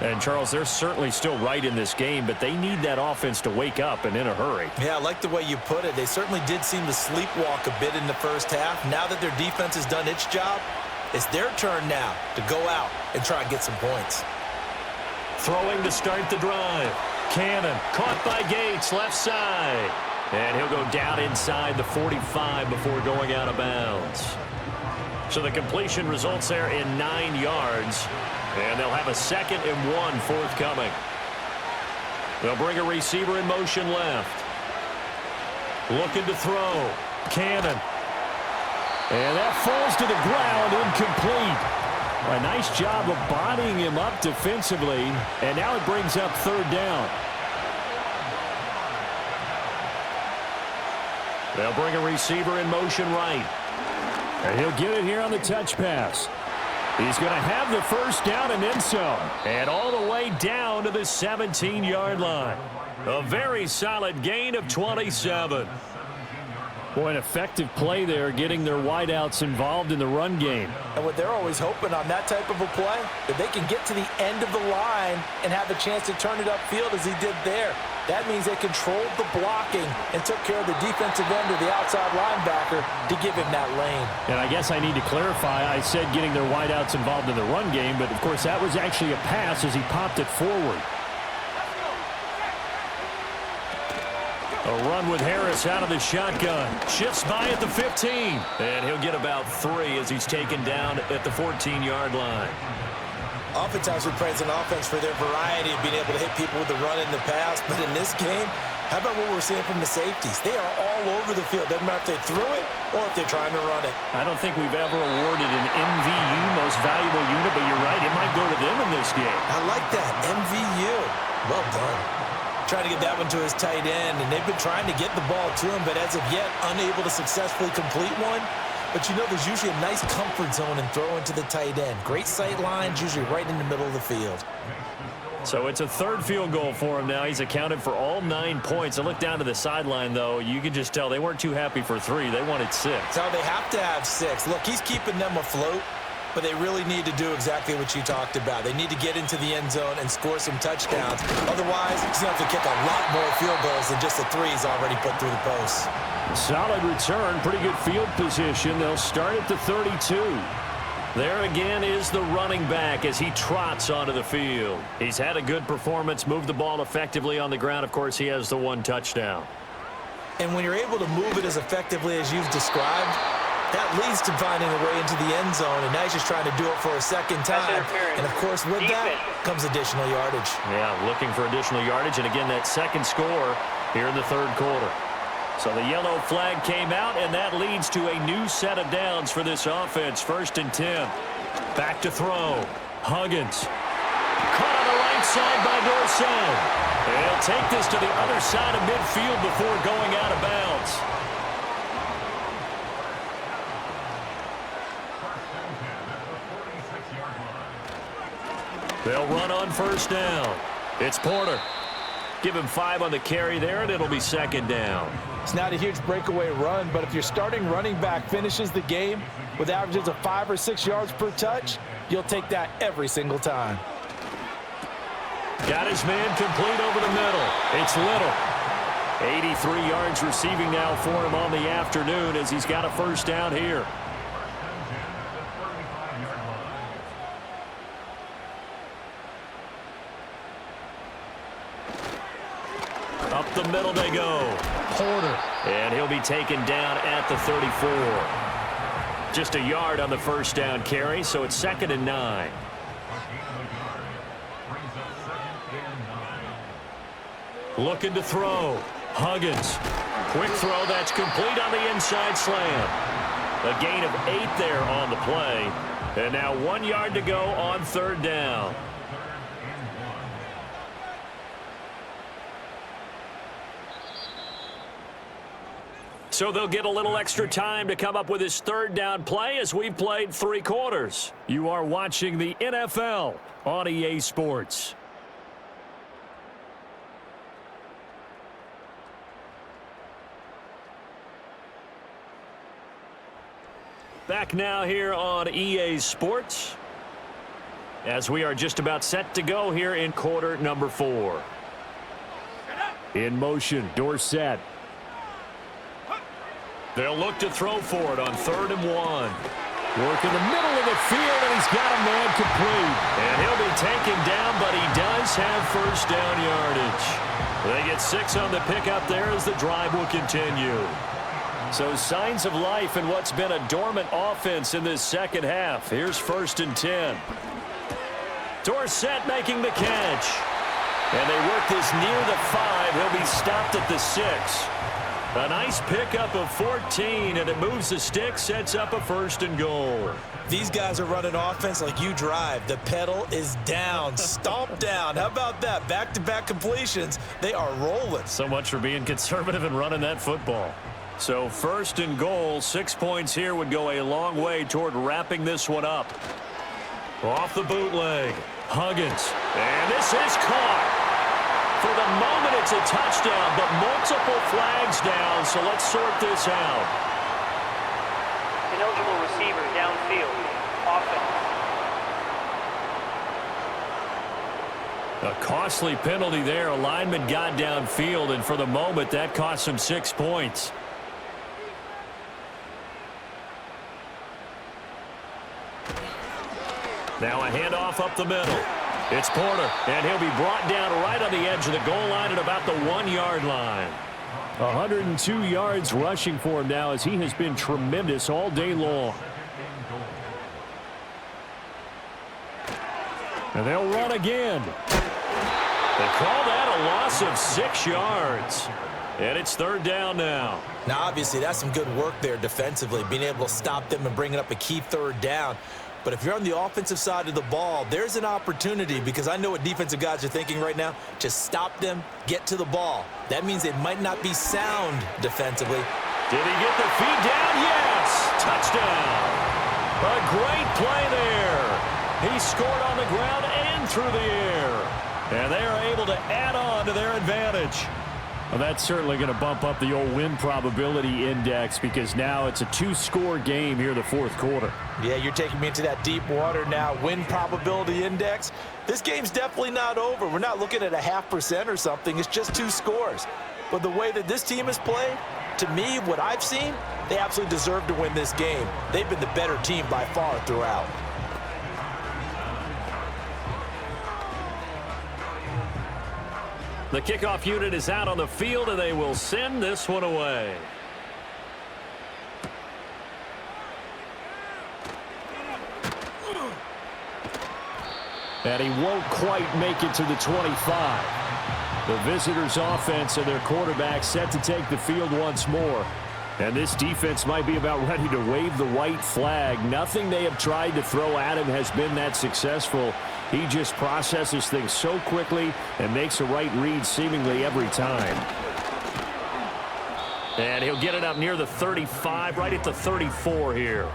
And, Charles, they're certainly still right in this game, but they need that offense to wake up and in a hurry. Yeah, I like the way you put it. They certainly did seem to sleepwalk a bit in the first half. Now that their defense has done its job, it's their turn now to go out and try and get some points. Throwing to start the drive. Cannon caught by Gates, left side. And he'll go down inside the 45 before going out of bounds. So the completion results there in 9 yards. And they'll have a 2nd and 1 forthcoming. They'll bring a receiver in motion left. Looking to throw. Cannon. And that falls to the ground, incomplete. A nice job of bodying him up defensively. And now it brings up 3rd down. They'll bring a receiver in motion right. And he'll get it here on the touch pass. He's going to have the 1st down and then some. And all the way down to the 17-yard line. A very solid gain of 27. Boy, an effective play there, getting their wideouts involved in the run game. And what they're always hoping on that type of a play, that they can get to the end of the line and have a chance to turn it upfield as he did there. That means they controlled the blocking and took care of the defensive end or the outside linebacker to give him that lane. And I guess I need to clarify, I said getting their wideouts involved in the run game, but of course that was actually a pass as he popped it forward. A run with Harris out of the shotgun. Shifts by at the 15. And he'll get about 3 as he's taken down at the 14-yard line. Oftentimes we praise an offense for their variety of being able to hit people with the run in the pass. But in this game, how about what we're seeing from the safeties? They are all over the field. Doesn't matter if they threw it or if they're trying to run it. I don't think we've ever awarded an MVU, most valuable unit, but you're right, it might go to them in this game. I like that, MVU. Well done. Trying to get that one to his tight end, and they've been trying to get the ball to him, but as of yet, unable to successfully complete one. But you know, there's usually a nice comfort zone in throwing to the tight end. Great sight lines, usually right in the middle of the field. So it's a 3rd field goal for him now. He's accounted for all 9 points. I look down to the sideline, though. You can just tell they weren't too happy for 3. They wanted 6. So they have to have 6. Look, he's keeping them afloat, but they really need to do exactly what you talked about. They need to get into the end zone and score some touchdowns. Otherwise, he's going to have to kick a lot more field goals than just the 3 he's already put through the posts. Solid return, pretty good field position. They'll start at the 32. There again is the running back as he trots onto the field. He's had a good performance, moved the ball effectively on the ground. Of course, he has the 1 touchdown. And when you're able to move it as effectively as you've described, that leads to finding a way into the end zone, and now he's just trying to do it for a 2nd time. And, of course, with that comes additional yardage. Yeah, looking for additional yardage, and again, that 2nd score here in the 3rd quarter. So the yellow flag came out, and that leads to a new set of downs for this offense. 1st and 10. Back to throw. Huggins. Caught on the right side by Dorsett. He'll take this to the other side of midfield before going out of bounds. They'll run on 1st down. It's Porter. Give him 5 on the carry there, and it'll be 2nd down. It's not a huge breakaway run, but if your starting running back finishes the game with averages of 5 or 6 yards per touch, you'll take that every single time. Got his man complete over the middle. It's Little. 83 yards receiving now for him on the afternoon as he's got a 1st down here. Up the middle they go. Porter. And he'll be taken down at the 34. Just a yard on the 1st down carry, so it's 2nd and 9. Looking to throw. Huggins. Quick throw that's complete on the inside slam. A gain of 8 there on the play. And now 1 yard to go on 3rd down. So they'll get a little extra time to come up with his 3rd down play as we've played 3 quarters. You are watching the NFL on EA Sports. Back now here on EA Sports as we are just about set to go here in quarter number 4. In motion, Dorsett. They'll look to throw for it on 3rd and 1. Work in the middle of the field, and he's got a man complete. And he'll be taken down, but he does have 1st down yardage. They get 6 on the pickup there as the drive will continue. So signs of life in what's been a dormant offense in this second half. Here's 1st and 10. Dorsett making the catch. And they work this near the 5. He'll be stopped at the 6. A nice pickup of 14, and it moves the stick, sets up a 1st and goal. These guys are running offense like you drive. The pedal is down, stomp down. How about that? Back-to-back completions. They are rolling. So much for being conservative and running that football. So 1st and goal, 6 points here would go a long way toward wrapping this one up. Off the bootleg, Huggins, and this is caught. For the moment, it's a touchdown, but multiple flags down, so let's sort this out. Ineligible receiver downfield. Offense. A costly penalty there. A lineman got downfield, and for the moment, that cost him 6 points. Now a handoff up the middle. It's Porter, and he'll be brought down right on the edge of the goal line at about the 1-yard line. 102 yards rushing for him now as he has been tremendous all day long. And they'll run again. They call that a loss of 6 yards. And it's 3rd down now. Now, obviously, that's some good work there defensively, being able to stop them and bringing up a key 3rd down. But if you're on the offensive side of the ball, there's an opportunity, because I know what defensive guys are thinking right now. Just stop them, get to the ball. That means they might not be sound defensively. Did he get the feet down? Yes! Touchdown! A great play there. He scored on the ground and through the air. And they are able to add on to their advantage. Well, that's certainly going to bump up the old win probability index, because now it's a 2-score game here in the 4th quarter. Yeah, you're taking me into that deep water now. Win probability index. This game's definitely not over. We're not looking at a 0.5% or something. It's just 2 scores. But the way that this team has played, to me, what I've seen, they absolutely deserve to win this game. They've been the better team by far throughout. The kickoff unit is out on the field, and they will send this one away. And he won't quite make it to the 25. The visitors' offense and their quarterback set to take the field once more. And this defense might be about ready to wave the white flag. Nothing they have tried to throw at him has been that successful. He just processes things so quickly and makes a right read seemingly every time. And he'll get it up near the 35, right at the 34 here.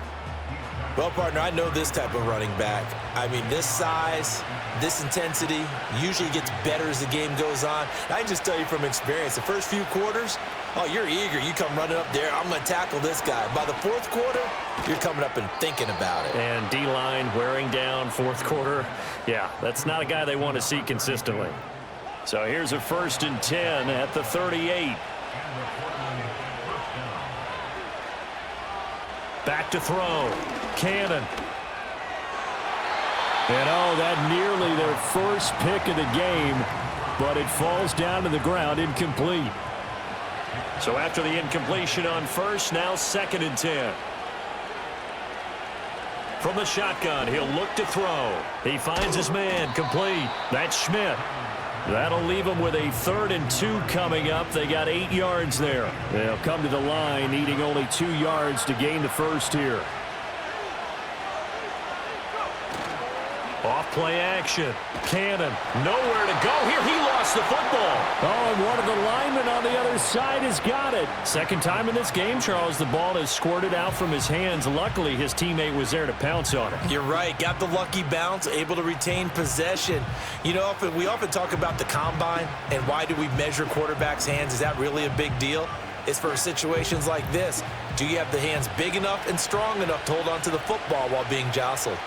Well, partner, I know this type of running back. I mean, this size, this intensity usually gets better as the game goes on. I can just tell you from experience, the first few quarters, oh, you're eager. You come running up there, I'm going to tackle this guy. By the 4th quarter, you're coming up and thinking about it. And D-line wearing down 4th quarter. Yeah, that's not a guy they want to see consistently. So here's a 1st and 10 at the 38. Back to throw. Cannon. And oh, that nearly their first pick of the game, but it falls down to the ground incomplete. So after the incompletion on 1st, now 2nd and 10. From the shotgun, he'll look to throw. He finds his man, complete. That's Schmidt. That'll leave him with a 3rd and 2 coming up. They got 8 yards there. They'll come to the line, needing only 2 yards to gain the first here. Off play action. Cannon, nowhere to go here. He lost the football. Oh, and one of the linemen on the other side has got it. Second time in this game, Charles, the ball has squirted out from his hands. Luckily, his teammate was there to pounce on it. You're right. Got the lucky bounce, able to retain possession. You know, we often talk about the combine and why do we measure quarterbacks' hands. Is that really a big deal? It's for situations like this. Do you have the hands big enough and strong enough to hold on to the football while being jostled?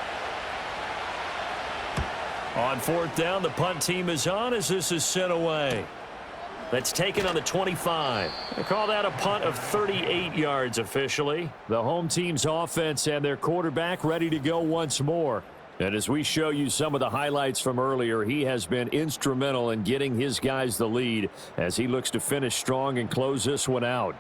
On 4th down, the punt team is on as this is sent away. That's taken on the 25. They call that a punt of 38 yards officially. The home team's offense and their quarterback ready to go once more. And as we show you some of the highlights from earlier, he has been instrumental in getting his guys the lead as he looks to finish strong and close this one out.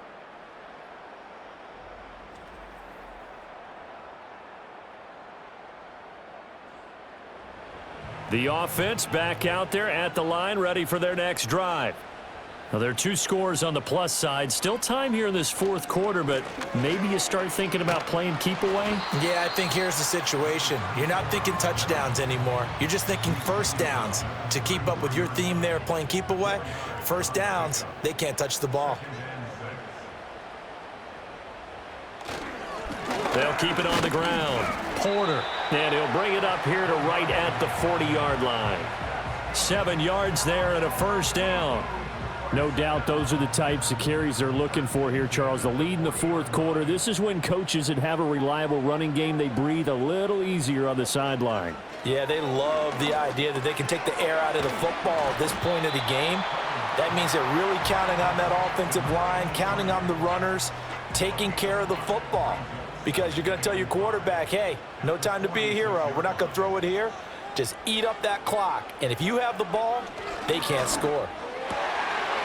The offense back out there at the line, ready for their next drive. Now, there are 2 scores on the plus side. Still time here in this fourth quarter, but maybe you start thinking about playing keep away? Yeah, I think here's the situation. You're not thinking touchdowns anymore. You're just thinking first downs. To keep up with your theme there, playing keep away, first downs, they can't touch the ball. They'll keep it on the ground. Porter. And he'll bring it up here to right at the 40-yard line. 7 yards there and a first down. No doubt those are the types of carries they're looking for here, Charles. The lead in the fourth quarter. This is when coaches that have a reliable running game, they breathe a little easier on the sideline. Yeah, they love the idea that they can take the air out of the football at this point of the game. That means they're really counting on that offensive line, counting on the runners, taking care of the football. Because you're going to tell your quarterback, hey, no time to be a hero. We're not going to throw it here. Just eat up that clock. And if you have the ball, they can't score.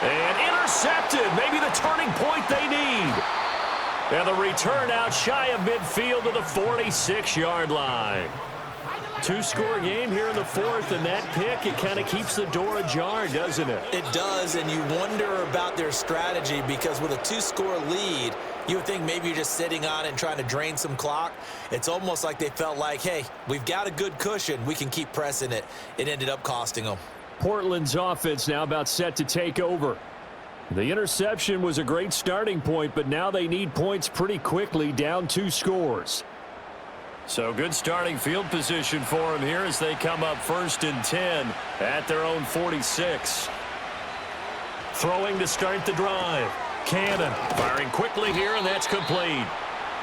And intercepted. Maybe the turning point they need. And the return out shy of midfield to the 46-yard line. 2-score game here in the fourth, and that pick, it kind of keeps the door ajar, doesn't it? It does, and you wonder about their strategy because with a 2-score lead, you would think maybe you're just sitting on it and trying to drain some clock. It's almost like they felt like, hey, we've got a good cushion. We can keep pressing it. It ended up costing them. Portland's offense now about set to take over. The interception was a great starting point, but now they need points pretty quickly, down 2 scores. So good starting field position for them here as they come up 1st and 10 at their own 46. Throwing to start the drive. Cannon firing quickly here, and that's complete.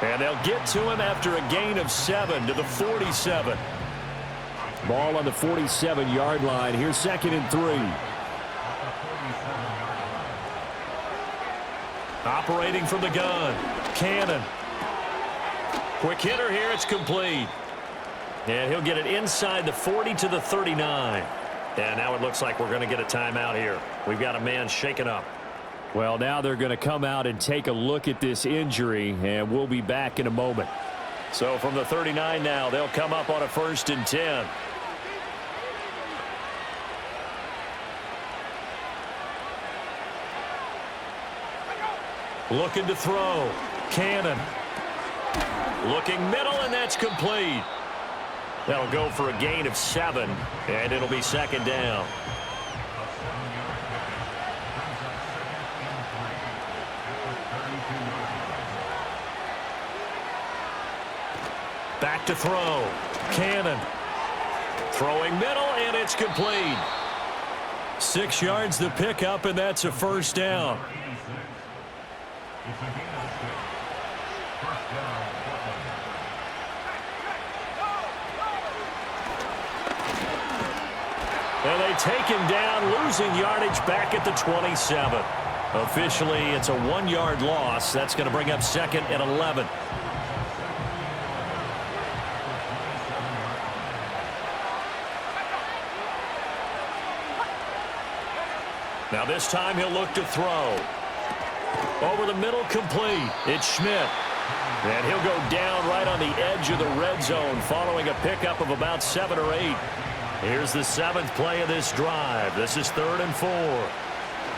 And they'll get to him after a gain of 7 to the 47. Ball on the 47-yard line. Here's 2nd and 3. Operating from the gun. Cannon. Quick hitter here. It's complete. And he'll get it inside the 40 to the 39. And now it looks like we're going to get a timeout here. We've got a man shaken up. Well, now they're going to come out and take a look at this injury, and we'll be back in a moment. So from the 39 now, they'll come up on a 1st and 10. Looking to throw. Cannon. Looking middle, and that's complete. That'll go for a gain of 7, and it'll be 2nd down. Back to throw. Cannon. Throwing middle, and it's complete. 6 yards the pickup, and that's a first down. And they take him down, losing yardage back at the 27. Officially, it's a 1-yard loss. That's going to bring up 2nd and 11. Now this time he'll look to throw. Over the middle, complete. It's Schmidt. And he'll go down right on the edge of the red zone following a pickup of about 7 or 8. Here's the 7th play of this drive. This is 3rd and 4.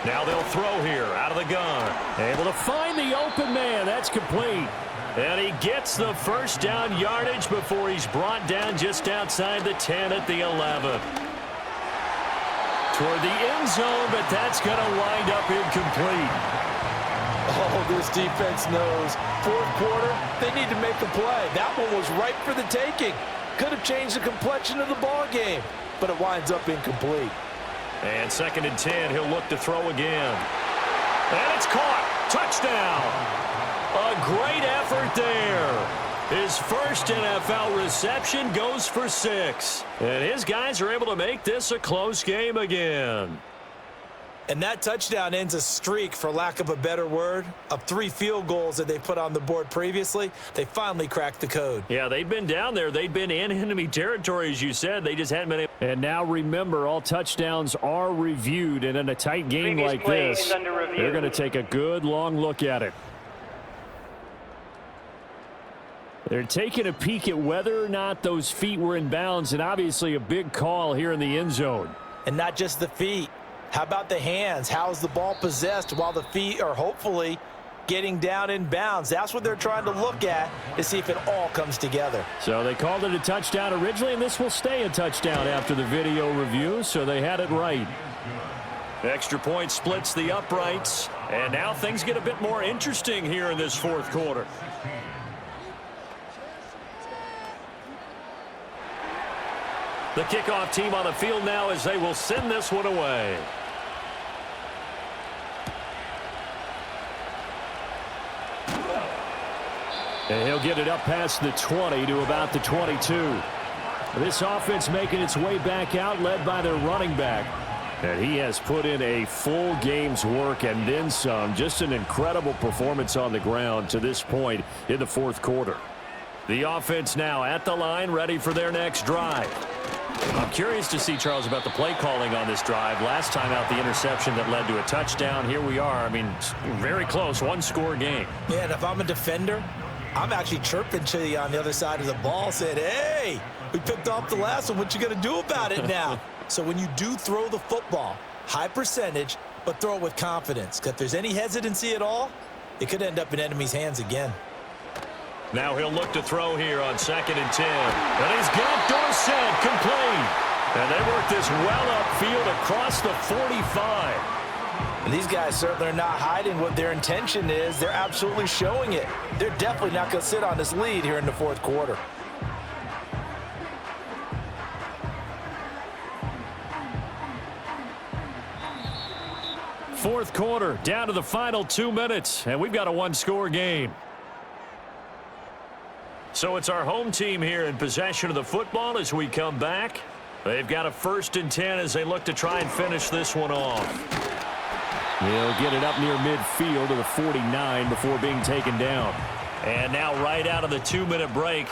Now they'll throw here out of the gun. Able to find the open man. That's complete. And he gets the first down yardage before he's brought down just outside the 10 at the 11. Toward the end zone, but that's going to wind up incomplete. Oh, this defense knows. Fourth quarter, they need to make a play. That one was ripe for the taking. Could have changed the complexion of the ball game, but it winds up incomplete. And 2nd and 10, he'll look to throw again. And it's caught. Touchdown. A great effort there. His first NFL reception goes for 6. And his guys are able to make this a close game again. And that touchdown ends a streak, for lack of a better word, of 3 field goals that they put on the board previously. They finally cracked the code. Yeah, they'd been down there. They'd been in enemy territory, as you said. They just hadn't been able. And now remember, all touchdowns are reviewed. And in a tight game Previous like play this, is under review. they're going to take a good long look at it. They're taking a peek at whether or not those feet were in bounds, and obviously a big call here in the end zone. And not just the feet. How about the hands? How is the ball possessed while the feet are hopefully getting down in bounds? That's what they're trying to look at to see if it all comes together. So they called it a touchdown originally, and this will stay a touchdown after the video review, so they had it right. Extra point splits the uprights, and now things get a bit more interesting here in this fourth quarter. The kickoff team on the field now as they will send this one away. And he'll get it up past the 20 to about the 22. This offense making its way back out, led by their running back. And he has put in a full game's work and then some. Just an incredible performance on the ground to this point in the fourth quarter. The offense now at the line, ready for their next drive. I'm curious to see, Charles, about the play calling on this drive. Last time out, the interception that led to a touchdown. Here we are. I mean, very close, one-score game. Yeah, and if I'm a defender, I'm actually chirping to you on the other side of the ball, saying, hey, we picked off the last one. What you going to do about it now? So when you do throw the football, high percentage, but throw it with confidence. Because if there's any hesitancy at all, it could end up in enemy's hands again. Now he'll look to throw here on 2nd and 10. And he's got Dorsett complete. And they work this well upfield across the 45. And these guys certainly are not hiding what their intention is. They're absolutely showing it. They're definitely not going to sit on this lead here in the fourth quarter. Fourth quarter, down to the final 2 minutes, and we've got a one-score game. So it's our home team here in possession of the football as we come back. They've got a 1st and 10 as they look to try and finish this one off. He'll get it up near midfield to the 49 before being taken down. And now right out of the 2-minute break,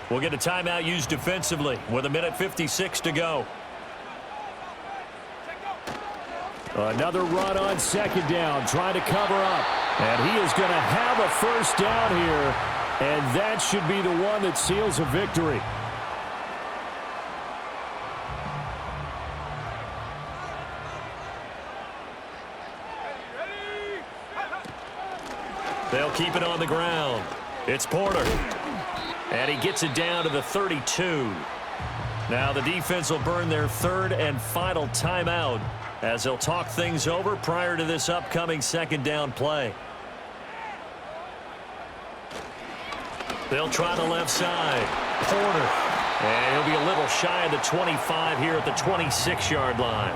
we'll get a timeout used defensively with 1:56 to go. Another run on 2nd down, trying to cover up. And he is going to have a 1st down here. And that should be the one that seals a victory. They'll keep it on the ground. It's Porter. And he gets it down to the 32. Now the defense will burn their 3rd and final timeout as they'll talk things over prior to this upcoming 2nd down play. They'll try the left side. Porter. And he'll be a little shy of the 25 here at the 26-yard line.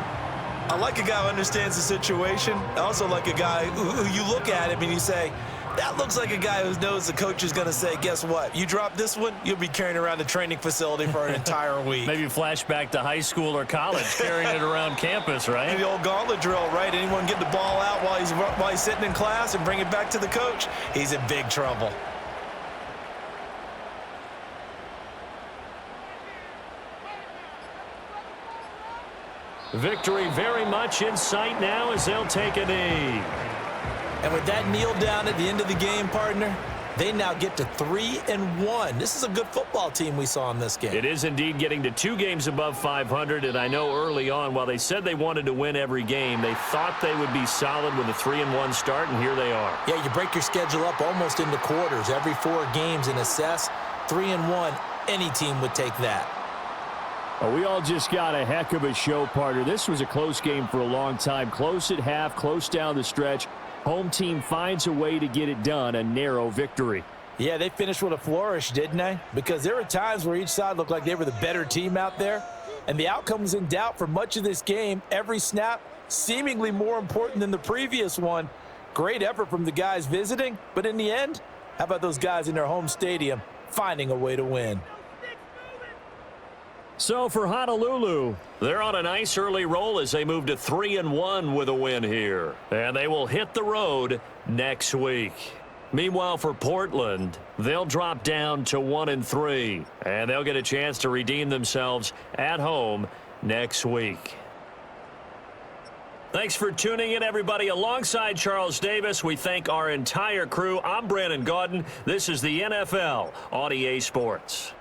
I like a guy who understands the situation. I also like a guy who you look at him and you say, that looks like a guy who knows the coach is going to say, guess what? You drop this one, you'll be carrying around the training facility for an entire week. Maybe flashback to high school or college, carrying it around campus, right? The old gauntlet drill, right? Anyone get the ball out while he's sitting in class and bring it back to the coach? He's in big trouble. Victory very much in sight now as they'll take a knee. And with that kneel down at the end of the game, partner, they now get to 3-1. This is a good football team we saw in this game. It is indeed getting to 2 games above 500, and I know early on, while they said they wanted to win every game, they thought they would be solid with a 3-1 start, and here they are. Yeah, you break your schedule up almost into quarters, every 4 games, and assess 3-1. Any team would take that. Well, we all just got a heck of a show, partner. This was a close game for a long time. Close at half, close down the stretch. Home team finds a way to get it done, a narrow victory. Yeah, they finished with a flourish, didn't they? Because there were times where each side looked like they were the better team out there, and the outcome was in doubt for much of this game. Every snap seemingly more important than the previous one. Great effort from the guys visiting, but in the end, how about those guys in their home stadium finding a way to win? So for Honolulu, they're on a nice early roll as they move to 3-1 with a win here. And they will hit the road next week. Meanwhile, for Portland, they'll drop down to 1-3. And they'll get a chance to redeem themselves at home next week. Thanks for tuning in, everybody. Alongside Charles Davis, we thank our entire crew. I'm Brandon Gaudin. This is the NFL on EA Sports.